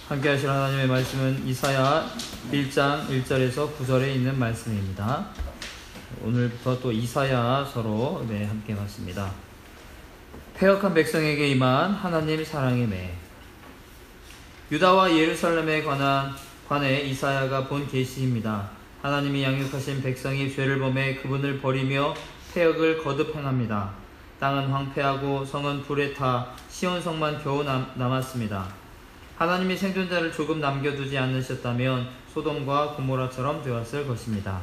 함께 하실 하나님의 말씀은 이사야 1장 1절에서 9절에 있는 말씀입니다. 오늘부터 또 이사야서로 함께 봤습니다. 패역한 백성에게 임한 하나님 사랑의 매. 유다와 예루살렘에 관해 이사야가 본 계시입니다. 하나님이 양육하신 백성이 죄를 범해 그분을 버리며 패역을 거듭 행합니다. 땅은 황폐하고 성은 불에 타 시온 성만 겨우 남았습니다. 하나님이 생존자를 조금 남겨두지 않으셨다면 소돔과 고모라처럼 되었을 것입니다.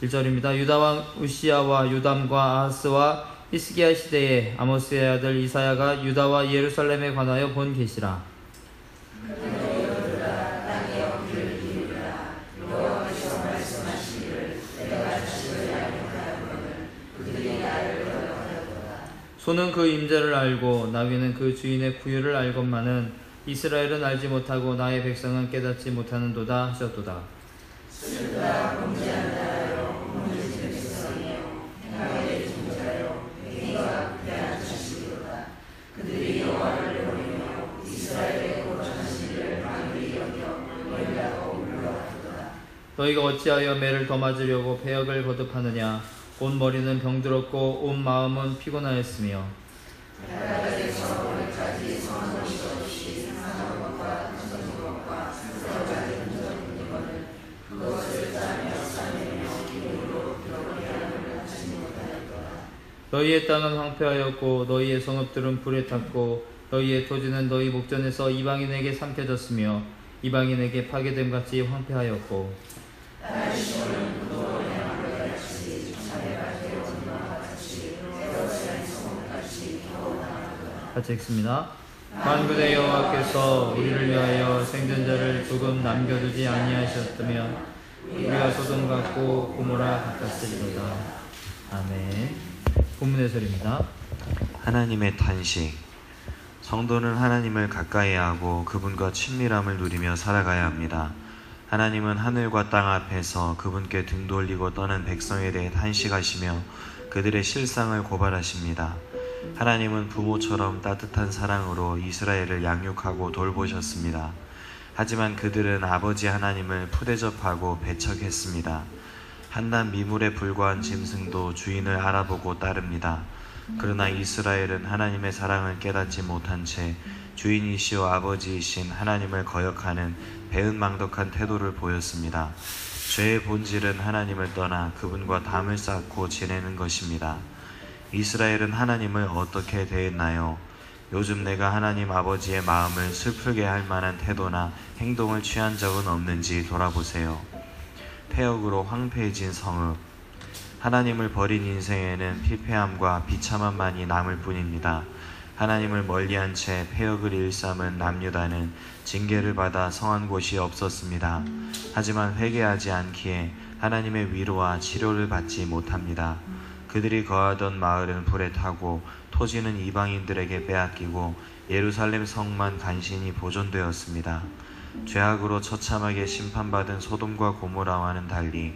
1절입니다. 유다 왕 우시야와 요담과 아하스와 히스기야 시대에 아모스의 아들 이사야가 유다와 예루살렘에 관하여 본 계시라. 소는 그 임재를 알고 나귀는 그 주인의 부유를 알건만은 이스라엘은 알지 못하고 나의 백성은 깨닫지 못하는도다 하셨도다. 너희가 어찌하여 매를 더 맞으려고 패역을 거듭하느냐. 온 머리는 병들었고 온 마음은 피곤하였으며 너희의 땅은 황폐하였고 너희의 성읍들은 불에 탔고 너희의 토지는 너희 목전에서 이방인에게 삼켜졌으며 이방인에게 파괴됨같이 황폐하였고 같이 읽습니다. 만군의 여호와께서 우리를 위하여 생존자를 조금 남겨두지 아니하셨다면 우리가 소돔 같고 고모라 같았으리로다. 아멘. 본문 해설입니다. 하나님의 탄식. 성도는 하나님을 가까이 하고 그분과 친밀함을 누리며 살아가야 합니다. 하나님은 하늘과 땅 앞에서 그분께 등 돌리고 떠는 백성에 대해 탄식하시며 그들의 실상을 고발하십니다. 하나님은 부모처럼 따뜻한 사랑으로 이스라엘을 양육하고 돌보셨습니다. 하지만 그들은 아버지 하나님을 푸대접하고 배척했습니다. 한낱 미물에 불과한 짐승도 주인을 알아보고 따릅니다. 그러나 이스라엘은 하나님의 사랑을 깨닫지 못한 채 주인이시오 아버지이신 하나님을 거역하는 배은망덕한 태도를 보였습니다. 죄의 본질은 하나님을 떠나 그분과 담을 쌓고 지내는 것입니다. 이스라엘은 하나님을 어떻게 대했나요? 요즘 내가 하나님 아버지의 마음을 슬프게 할 만한 태도나 행동을 취한 적은 없는지 돌아보세요. 패역으로 황폐해진 성읍. 하나님을 버린 인생에는 피폐함과 비참함만이 남을 뿐입니다. 하나님을 멀리한 채 패역을 일삼은 남유다는 징계를 받아 성한 곳이 없었습니다. 하지만 회개하지 않기에 하나님의 위로와 치료를 받지 못합니다. 그들이 거하던 마을은 불에 타고 토지는 이방인들에게 빼앗기고 예루살렘 성만 간신히 보존되었습니다. 죄악으로 처참하게 심판받은 소돔과 고모라와는 달리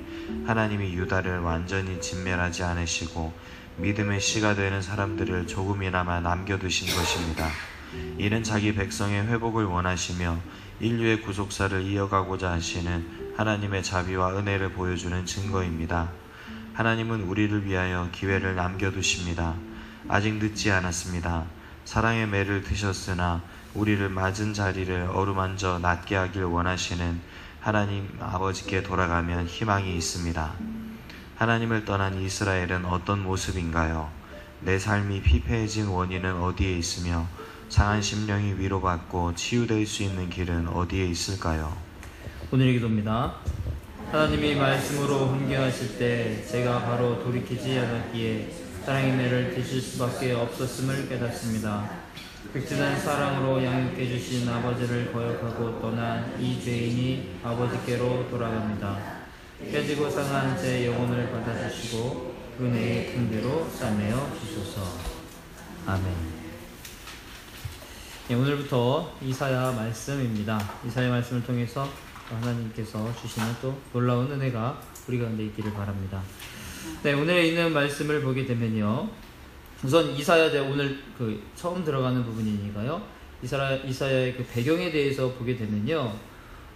하나님이 유다를 완전히 진멸하지 않으시고 믿음의 씨가 되는 사람들을 조금이나마 남겨두신 것입니다. 이는 자기 백성의 회복을 원하시며 인류의 구속사를 이어가고자 하시는 하나님의 자비와 은혜를 보여주는 증거입니다. 하나님은 우리를 위하여 기회를 남겨두십니다. 아직 늦지 않았습니다. 사랑의 매를 드셨으나 우리를 맞은 자리를 어루만져 낫게 하길 원하시는 하나님 아버지께 돌아가면 희망이 있습니다. 하나님을 떠난 이스라엘은 어떤 모습인가요? 내 삶이 피폐해진 원인은 어디에 있으며 상한 심령이 위로받고 치유될 수 있는 길은 어디에 있을까요? 오늘의 기도입니다. 하나님이 말씀으로 훈계하실 때 제가 바로 돌이키지 않았기에 사랑의 매를 드실 수밖에 없었음을 깨닫습니다. 극진한 사랑으로 양육해 주신 아버지를 거역하고 떠난 이 죄인이 아버지께로 돌아갑니다. 깨지고 상한 제 영혼을 받아주시고 은혜의 군대로 싸매어 주소서. 아멘. 오늘부터 이사야 말씀입니다. 이사야 말씀을 통해서 하나님께서 주시는 또 놀라운 은혜가 우리 가운데 있기를 바랍니다. 네, 오늘에 있는 말씀을 보게 되면요, 우선 이사야 오늘 처음 들어가는 부분이니까요, 이사야의 그 배경에 대해서 보게 되면요.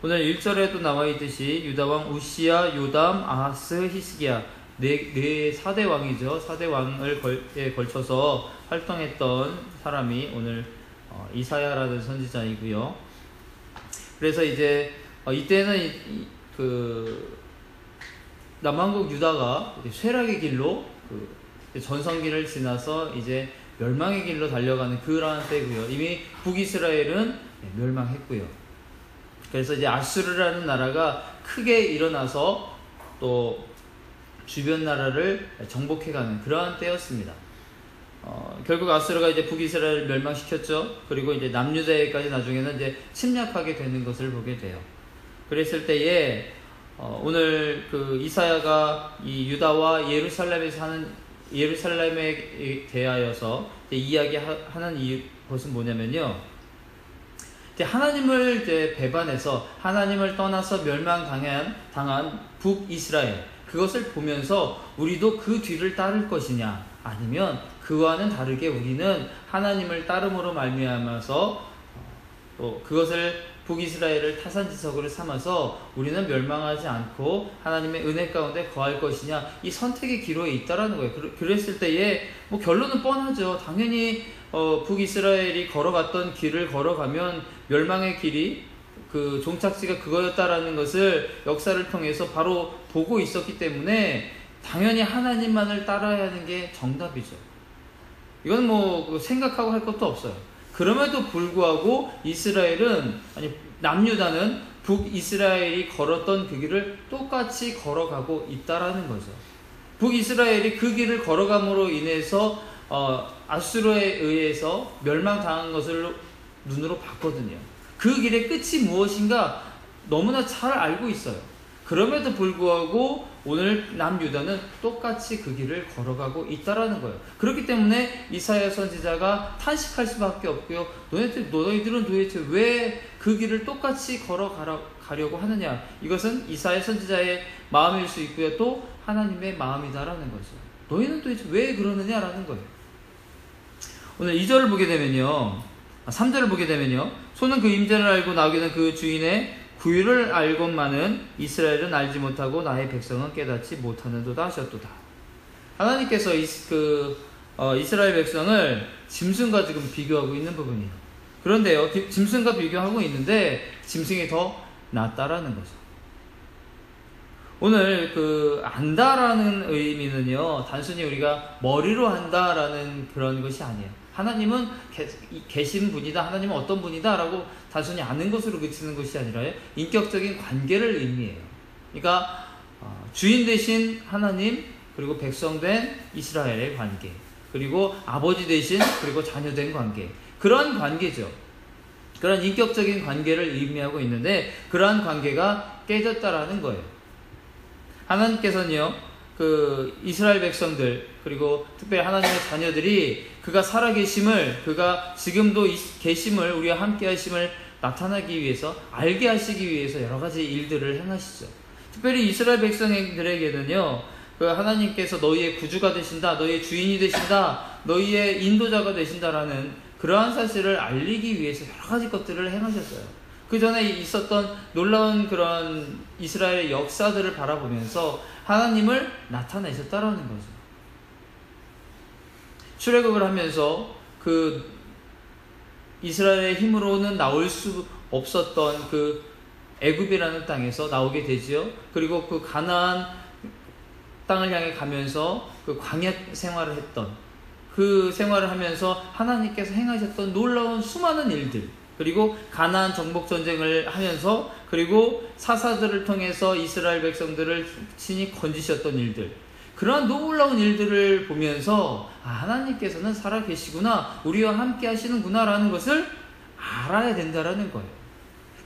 오늘 1절에도 나와 있듯이 유다왕 우시야, 요담, 아하스, 히스기야 4대 왕이죠. 4대 왕을 걸쳐서 활동했던 사람이 오늘 이사야라는 선지자이고요. 그래서 이제 이때는 그 남왕국 유다가 쇠락의 길로 그 전성기를 지나서 이제 멸망의 길로 달려가는 그러한 때고요. 이미 북이스라엘은 멸망했고요. 그래서 이제 아수르라는 나라가 크게 일어나서 또 주변 나라를 정복해가는 그러한 때였습니다. 결국 아수르가 이제 북이스라엘을 멸망시켰죠. 그리고 이제 남유다에까지 나중에는 이제 침략하게 되는 것을 보게 돼요. 그랬을 때에 오늘 그 이사야가 이 유다와 예루살렘에 대하여서 이야기하는 것은 뭐냐면요. 이제 하나님을 이제 배반해서 하나님을 떠나서 멸망당한 북이스라엘, 그것을 보면서 우리도 그 뒤를 따를 것이냐, 아니면 그와는 다르게 우리는 하나님을 따름으로 말미암아서 또 그것을 북이스라엘을 타산지석으로 삼아서 우리는 멸망하지 않고 하나님의 은혜 가운데 거할 것이냐, 이 선택의 기로에 있다라는 거예요. 그랬을 때에 뭐 결론은 뻔하죠. 당연히 북이스라엘이 걸어갔던 길을 걸어가면 멸망의 길이 그 종착지가 그거였다라는 것을 역사를 통해서 바로 보고 있었기 때문에 당연히 하나님만을 따라야 하는 게 정답이죠. 이건 뭐 생각하고 할 것도 없어요. 그럼에도 불구하고 남유다는 북이스라엘이 걸었던 그 길을 똑같이 걸어가고 있다라는 거죠. 북이스라엘이 그 길을 걸어감으로 인해서 아수르에 의해서 멸망당한 것을 눈으로 봤거든요. 그 길의 끝이 무엇인가 너무나 잘 알고 있어요. 그럼에도 불구하고 오늘 남유다는 똑같이 그 길을 걸어가고 있다라는 거예요. 그렇기 때문에 이사야 선지자가 탄식할 수밖에 없고요. 너희들은 도대체 왜 그 길을 똑같이 걸어가려고 하느냐. 이것은 이사야 선지자의 마음일 수 있고요. 또 하나님의 마음이다라는 거죠. 너희는 도대체 왜 그러느냐라는 거예요. 오늘 2절을 보게 되면요. 3절을 보게 되면요. 소는 그 임재를 알고 나오기는 그 주인의 구유를 알건만은 이스라엘은 알지 못하고 나의 백성은 깨닫지 못하는도다 하셨도다. 하나님께서 이스라엘 백성을 짐승과 지금 비교하고 있는 부분이에요. 그런데요, 짐승과 비교하고 있는데 짐승이 더 낫다라는 거죠. 오늘 안다라는 의미는요, 단순히 우리가 머리로 한다라는 그런 것이 아니에요. 하나님은 계신 분이다, 하나님은 어떤 분이다 라고 단순히 아는 것으로 그치는 것이 아니라 인격적인 관계를 의미해요. 그러니까 주인 되신 하나님, 그리고 백성 된 이스라엘의 관계, 그리고 아버지 되신 그리고 자녀 된 관계, 그런 관계죠. 그런 인격적인 관계를 의미하고 있는데 그러한 관계가 깨졌다라는 거예요. 하나님께서는요, 이스라엘 백성들, 그리고 특별히 하나님의 자녀들이 그가 살아계심을, 그가 지금도 계심을, 우리와 함께 하심을 나타나기 위해서, 알게 하시기 위해서 여러 가지 일들을 행하시죠. 특별히 이스라엘 백성들에게는요, 하나님께서 너희의 구주가 되신다, 너희의 주인이 되신다, 너희의 인도자가 되신다라는 그러한 사실을 알리기 위해서 여러 가지 것들을 행하셨어요. 그 전에 있었던 놀라운 그런 이스라엘의 역사들을 바라보면서 하나님을 나타내셨다라는 거죠. 출애굽을 하면서 이스라엘의 힘으로는 나올 수 없었던 애굽이라는 땅에서 나오게 되지요. 그리고 가나안 땅을 향해 가면서 광야 생활을 했던, 그 생활을 하면서 하나님께서 행하셨던 놀라운 수많은 일들, 그리고 가나안 정복 전쟁을 하면서, 그리고 사사들을 통해서 이스라엘 백성들을 친히 건지셨던 일들, 그러한 놀라운 일들을 보면서 하나님께서는 살아계시구나, 우리와 함께 하시는구나 라는 것을 알아야 된다라는 거예요.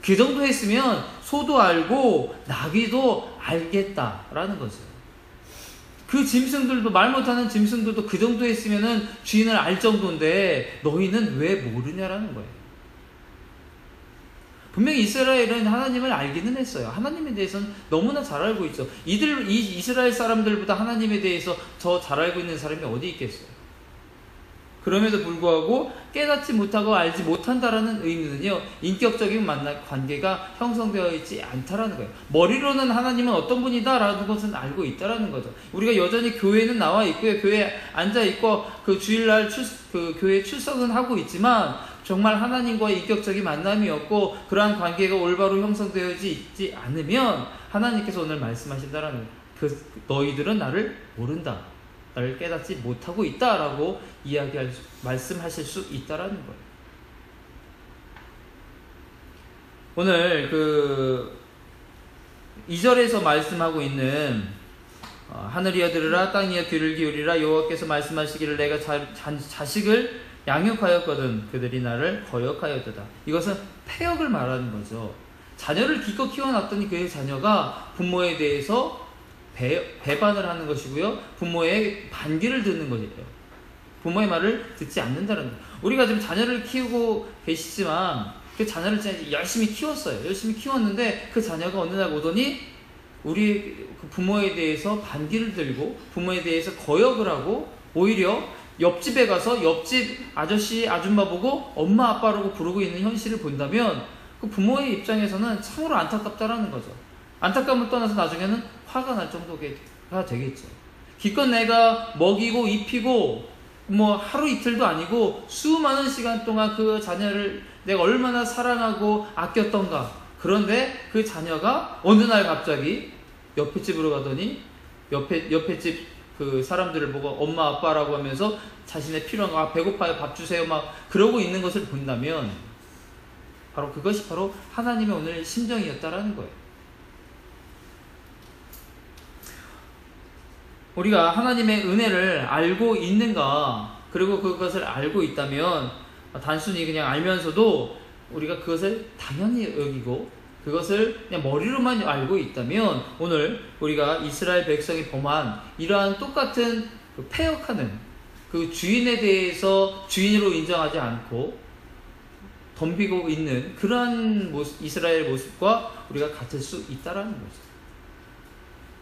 그 정도 했으면 소도 알고 나귀도 알겠다라는 거죠. 그 짐승들도, 말 못하는 짐승들도 그 정도 했으면은 주인을 알 정도인데 너희는 왜 모르냐라는 거예요. 분명히 이스라엘은 하나님을 알기는 했어요. 하나님에 대해서는 너무나 잘 알고 있죠. 이스라엘 사람들보다 하나님에 대해서 더 잘 알고 있는 사람이 어디 있겠어요. 그럼에도 불구하고 깨닫지 못하고 알지 못한다라는 의미는요, 인격적인 관계가 형성되어 있지 않다라는 거예요. 머리로는 하나님은 어떤 분이다라는 것은 알고 있다라는 거죠. 우리가 여전히 교회는 나와 있고요, 교회에 앉아 있고 그 주일날 그 교회에 출석은 하고 있지만 정말 하나님과의 인격적인 만남이 없고 그러한 관계가 올바로 형성되어 있지 않으면 하나님께서 오늘 말씀하신다라는 거예요. 너희들은 나를 모른다, 나를 깨닫지 못하고 있다라고 말씀하실 수 있다라는 거예요. 오늘 2절에서 말씀하고 있는 하늘이여 들으라 땅이여 귀를 기울이라 여호와께서 말씀하시기를 내가 자식을 양육하였거든 그들이 나를 거역하였도다. 이것은 패역을 말하는 거죠. 자녀를 기껏 키워놨더니 그 자녀가 부모에 대해서 배반을 하는 것이고요, 부모의 반기를 듣는 것이에요. 부모의 말을 듣지 않는다는 거예요. 우리가 지금 자녀를 키우고 계시지만 그 자녀를 진짜 열심히 키웠어요. 열심히 키웠는데 그 자녀가 어느 날 오더니 우리 그 부모에 대해서 반기를 들고 부모에 대해서 거역을 하고 오히려 옆집에 가서 옆집 아저씨 아줌마 보고 엄마 아빠라고 부르고 있는 현실을 본다면 그 부모의 입장에서는 참으로 안타깝다라는 거죠. 안타까움을 떠나서 나중에는 화가 날 정도가 되겠죠. 기껏 내가 먹이고 입히고 뭐 하루 이틀도 아니고 수많은 시간 동안 그 자녀를 내가 얼마나 사랑하고 아꼈던가. 그런데 그 자녀가 어느 날 갑자기 옆에 집으로 가더니 옆에 집 그 사람들을 보고 엄마 아빠라고 하면서 자신의 필요한 거, 배고파요 밥 주세요 막 그러고 있는 것을 본다면 바로 그것이 바로 하나님의 오늘 심정이었다라는 거예요. 우리가 하나님의 은혜를 알고 있는가, 그리고 그것을 알고 있다면 단순히 그냥 알면서도 우리가 그것을 당연히 여기고 그것을 그냥 머리로만 알고 있다면 오늘 우리가 이스라엘 백성이 범한 이러한 똑같은 그 패역하는 그 주인에 대해서 주인으로 인정하지 않고 덤비고 있는 그러한 이스라엘 모습과 우리가 같을 수 있다라는 거죠.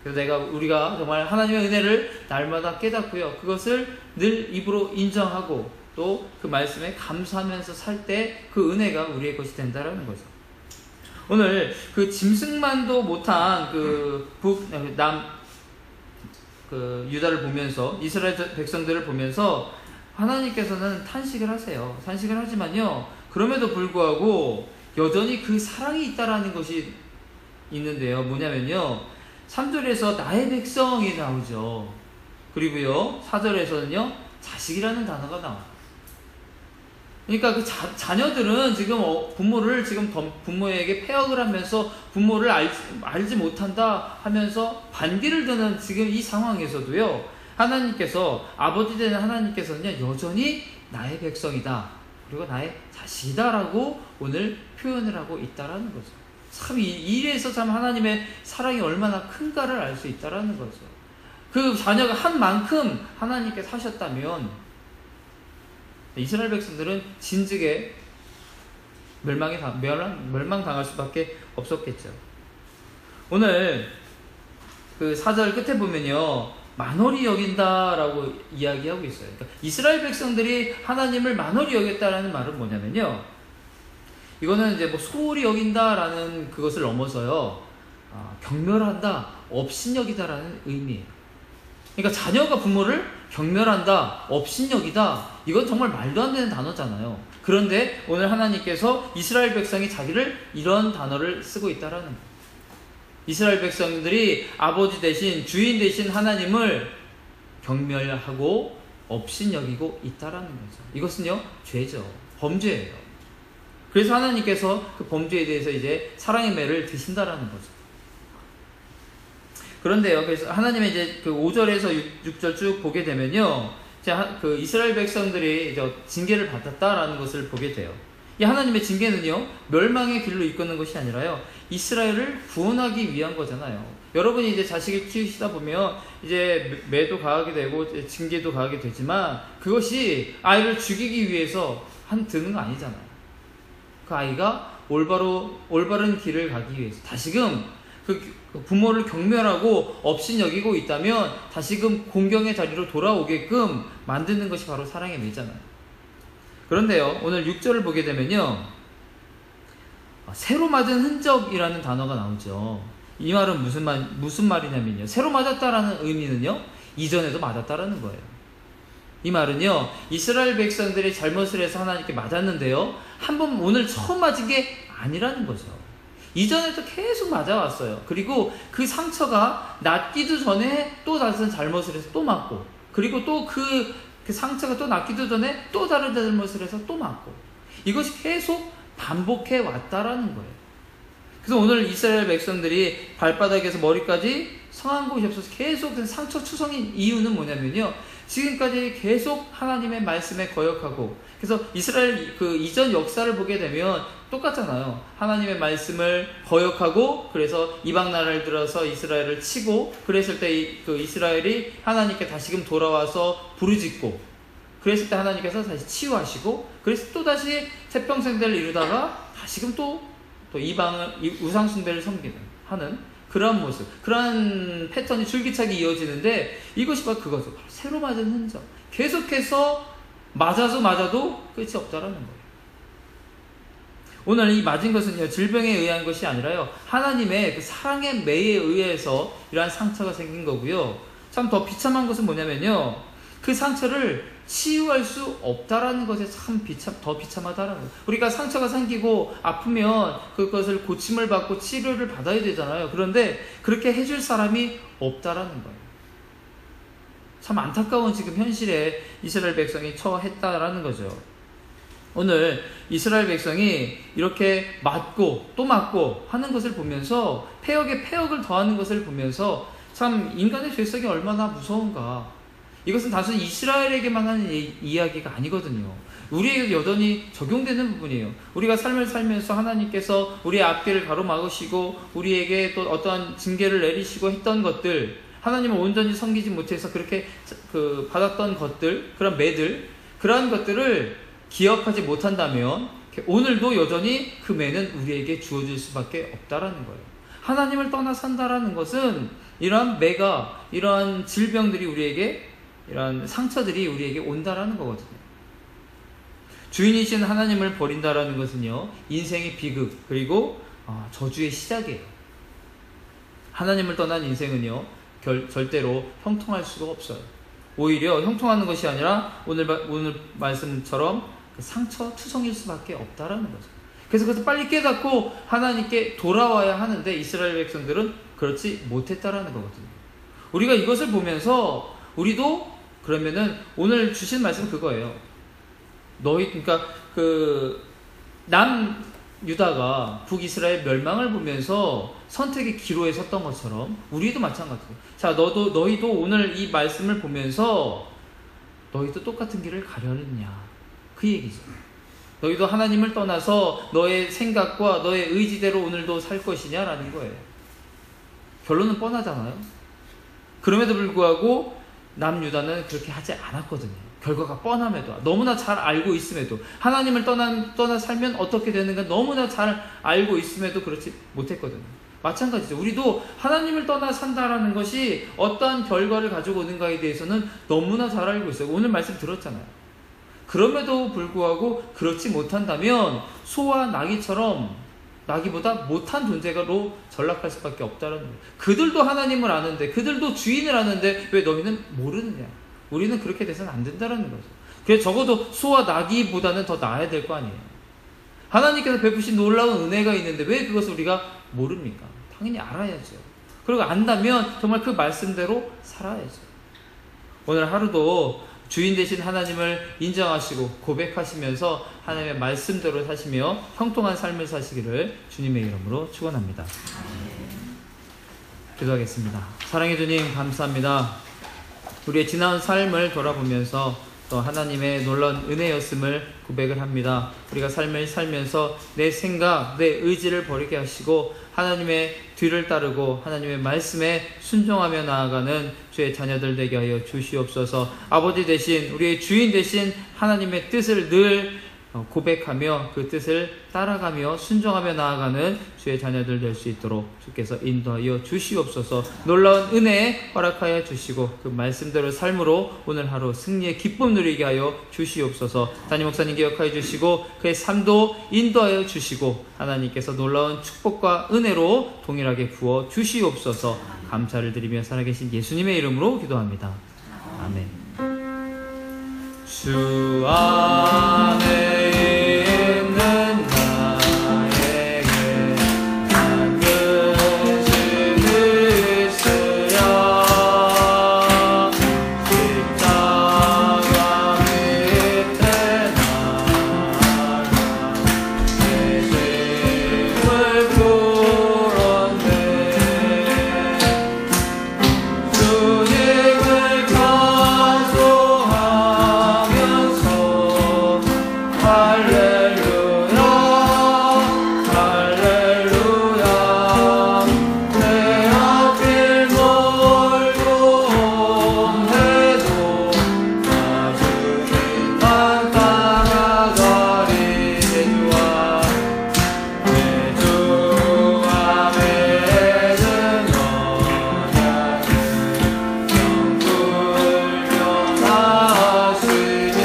그래서 우리가 정말 하나님의 은혜를 날마다 깨닫고요, 그것을 늘 입으로 인정하고 또 그 말씀에 감사하면서 살 때 그 은혜가 우리의 것이 된다라는 거죠. 오늘 그 짐승만도 못한 유다를 보면서 이스라엘 백성들을 보면서 하나님께서는 탄식을 하세요. 탄식을 하지만요, 그럼에도 불구하고 여전히 그 사랑이 있다라는 것이 있는데요. 뭐냐면요, 3절에서 나의 백성이 나오죠. 그리고요 4절에서는요 자식이라는 단어가 나와요. 그러니까 그 자녀들은 지금 부모에게 패역을 하면서 부모를 알지 못한다 하면서 반기를 드는 지금 이 상황에서도요, 하나님께서, 아버지 되는 하나님께서는요 여전히 나의 백성이다, 그리고 나의 자식이다라고 오늘 표현을 하고 있다라는 거죠. 참 이 일에서 참 하나님의 사랑이 얼마나 큰가를 알 수 있다라는 거죠. 그 자녀가 한 만큼 하나님께서 하셨다면 이스라엘 백성들은 진즉에 멸망당할 수밖에 없었겠죠. 오늘 그 4절 끝에 보면요, 만홀히 여긴다라고 이야기하고 있어요. 그러니까 이스라엘 백성들이 하나님을 만홀히 여겼다라는 말은 뭐냐면요, 이거는 이제 뭐 소홀히 여긴다라는 그것을 넘어서요, 경멸한다, 업신여기다라는 의미예요. 그러니까 자녀가 부모를 경멸한다, 업신여기다, 이건 정말 말도 안 되는 단어잖아요. 그런데 오늘 하나님께서 이스라엘 백성이 자기를 이런 단어를 쓰고 있다라는 거예요. 이스라엘 백성들이 아버지 대신 주인 대신 하나님을 경멸하고 업신여기고 있다라는 거죠. 이것은요 죄죠. 범죄예요. 그래서 하나님께서 그 범죄에 대해서 이제 사랑의 매를 드신다라는 거죠. 그런데요, 그래서 하나님의 이제 그 5절에서 6절 쭉 보게 되면요, 그 이스라엘 백성들이 이제 징계를 받았다라는 것을 보게 돼요. 이 하나님의 징계는요, 멸망의 길로 이끄는 것이 아니라요, 이스라엘을 구원하기 위한 거잖아요. 여러분이 이제 자식을 키우시다 보면 이제 매도 가하게 되고 징계도 가하게 되지만 그것이 아이를 죽이기 위해서 드는 거 아니잖아요. 그 아이가 올바른 길을 가기 위해서, 다시금 그 부모를 경멸하고 업신여기고 있다면 다시금 공경의 자리로 돌아오게끔 만드는 것이 바로 사랑의 매잖아요. 그런데요, 오늘 6절을 보게 되면요, 새로 맞은 흔적이라는 단어가 나오죠. 이 말은 무슨 말이냐면요, 새로 맞았다라는 의미는요, 이전에도 맞았다라는 거예요. 이 말은요, 이스라엘 백성들이 잘못을 해서 하나님께 맞았는데요, 한번 오늘 처음 맞은 게 아니라는 거죠. 이전에도 계속 맞아왔어요. 그리고 그 상처가 낫기도 전에 또 다른 잘못을 해서 또 맞고, 그리고 또 그 상처가 또 낫기도 전에 또 다른 잘못을 해서 또 맞고, 이것이 계속 반복해 왔다라는 거예요. 그래서 오늘 이스라엘 백성들이 발바닥에서 머리까지 성한 곳이 없어서 계속 상처 투성인 이유는 뭐냐면요, 지금까지 계속 하나님의 말씀에 거역하고, 그래서 이스라엘 그 이전 역사를 보게 되면 똑같잖아요. 하나님의 말씀을 거역하고, 그래서 이방 나라를 들어서 이스라엘을 치고, 그랬을 때 그 이스라엘이 하나님께 다시금 돌아와서 부르짖고, 그랬을 때 하나님께서 다시 치유하시고, 그래서 또 다시 태평생대를 이루다가 다시금 또 우상 숭배를 섬기는 하는 그런 모습, 그런 패턴이 줄기차게 이어지는데, 이것이 바로 그거죠. 바로 새로 맞은 흔적. 계속해서 맞아도 끝이 없다라는 거예요. 오늘 이 맞은 것은요, 질병에 의한 것이 아니라요, 하나님의 그 사랑의 매에 의해서 이러한 상처가 생긴 거고요. 참 더 비참한 것은 뭐냐면요, 그 상처를 치유할 수 없다라는 것에 참 더 비참하다라는 거예요. 우리가 상처가 생기고 아프면 그것을 고침을 받고 치료를 받아야 되잖아요. 그런데 그렇게 해줄 사람이 없다라는 거예요. 참 안타까운 지금 현실에 이스라엘 백성이 처했다라는 거죠. 오늘 이스라엘 백성이 이렇게 맞고 또 맞고 하는 것을 보면서, 패역에 패역을 더하는 것을 보면서, 참 인간의 죄성이 얼마나 무서운가. 이것은 단순히 이스라엘에게만 하는 이야기가 아니거든요. 우리에게 여전히 적용되는 부분이에요. 우리가 삶을 살면서 하나님께서 우리의 앞길을 가로막으시고 우리에게 또 어떠한 징계를 내리시고 했던 것들, 하나님을 온전히 섬기지 못해서 그렇게 받았던 것들, 그런 매들, 그러한 것들을 기억하지 못한다면 오늘도 여전히 그 매는 우리에게 주어질 수밖에 없다라는 거예요. 하나님을 떠나 산다라는 것은 이러한 매가, 이러한 질병들이 우리에게, 이러한 상처들이 우리에게 온다라는 거거든요. 주인이신 하나님을 버린다라는 것은요, 인생의 비극, 그리고 저주의 시작이에요. 하나님을 떠난 인생은요, 절대로 형통할 수가 없어요. 오히려 형통하는 것이 아니라 오늘 말씀처럼 그 상처 투성일 수밖에 없다라는 거죠. 그래서 그것을 빨리 깨닫고 하나님께 돌아와야 하는데, 이스라엘 백성들은 그렇지 못했다라는 거거든요. 우리가 이것을 보면서 우리도 그러면은 오늘 주신 말씀은 그거예요. 그러니까 남유다가 북이스라엘 멸망을 보면서 선택의 기로에 섰던 것처럼 우리도 마찬가지예요. 자, 너희도 오늘 이 말씀을 보면서 너희도 똑같은 길을 가려느냐, 그 얘기죠. 너희도 하나님을 떠나서 너의 생각과 너의 의지대로 오늘도 살 것이냐라는 거예요. 결론은 뻔하잖아요. 그럼에도 불구하고 남유다는 그렇게 하지 않았거든요. 결과가 뻔함에도, 너무나 잘 알고 있음에도, 하나님을 떠나 살면 어떻게 되는가 너무나 잘 알고 있음에도 그렇지 못했거든요. 마찬가지죠. 우리도 하나님을 떠나 산다라는 것이 어떠한 결과를 가지고 오는가에 대해서는 너무나 잘 알고 있어요. 오늘 말씀 들었잖아요. 그럼에도 불구하고 그렇지 못한다면 소와 나귀처럼, 나귀보다 못한 존재로 전락할 수밖에 없다는 거예요. 그들도 하나님을 아는데, 그들도 주인을 아는데 왜 너희는 모르느냐. 우리는 그렇게 돼서는 안 된다는 거죠. 그래서 적어도 소와 나귀보다는 더 나아야 될 거 아니에요. 하나님께서 베푸신 놀라운 은혜가 있는데 왜 그것을 우리가 모릅니까? 당연히 알아야죠. 그리고 안다면 정말 그 말씀대로 살아야죠. 오늘 하루도 주인 되신 하나님을 인정하시고 고백하시면서 하나님의 말씀대로 사시며 형통한 삶을 사시기를 주님의 이름으로 축원합니다. 기도하겠습니다. 사랑해 주님, 감사합니다. 우리의 지나온 삶을 돌아보면서 또 하나님의 놀라운 은혜였음을 고백을 합니다. 우리가 삶을 살면서 내 생각, 내 의지를 버리게 하시고 하나님의 뒤를 따르고 하나님의 말씀에 순종하며 나아가는 주의 자녀들 되게 하여 주시옵소서. 아버지 되신, 우리의 주인 되신 하나님의 뜻을 늘 고백하며 그 뜻을 따라가며 순종하며 나아가는 주의 자녀들 될 수 있도록 주께서 인도하여 주시옵소서. 놀라운 은혜 허락하여 주시고 그 말씀대로 삶으로 오늘 하루 승리의 기쁨 누리게 하여 주시옵소서. 담임 목사님 기억하여 주시고 그의 삶도 인도하여 주시고 하나님께서 놀라운 축복과 은혜로 동일하게 부어 주시옵소서. 감사를 드리며 살아계신 예수님의 이름으로 기도합니다. 아멘. 주 안에 있는 나에게 당근심을 쓰랴. 십자가 밑에 나가 내 짐을 풀었네. 주님을 찬송하면서 할렐루야 할렐루야. 내 앞길 멀고 온데도 나주님만 따라가리. 내 주 앞에 든 언약을 영불 변하시니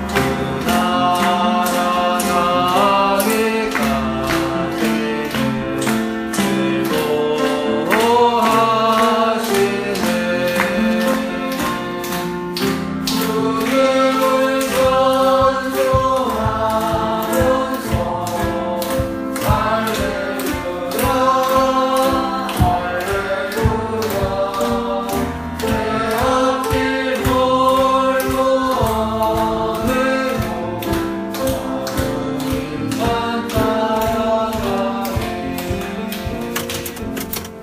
그 나라 가기까지는 즐거워하시네. 주님을 찬송하면서 할렐루야 할렐루야. 내 앞길 멀고 오늘도 주님만 따라가리.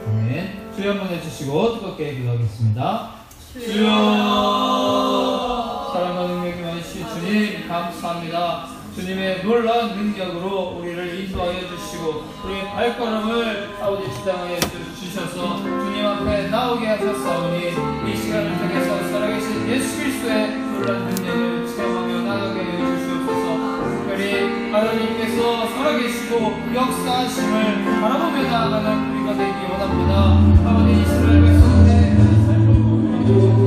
아멘. 주여 한번 해주시고 뜨겁게 기도하겠습니다. 주여, 사랑과 능력이 많으신 주님 감사합니다. 주님의 놀라운 능력으로 우리를 인도하여 주시고 우리의 발걸음을 아버지 주장하여 주셔서 주님 앞에 나오게 하셨사오니 이 시간을 통해서 살아계신 예수 그리스도의 놀라운 능력을 체험하며 나아가게 하여 주시옵소서. 특별히 하나님께서 살아계시고 역사하심을 바라보며 나아가는 우리가 되기 원합니다. 아버지 이스라엘 백성들의 삶을 보고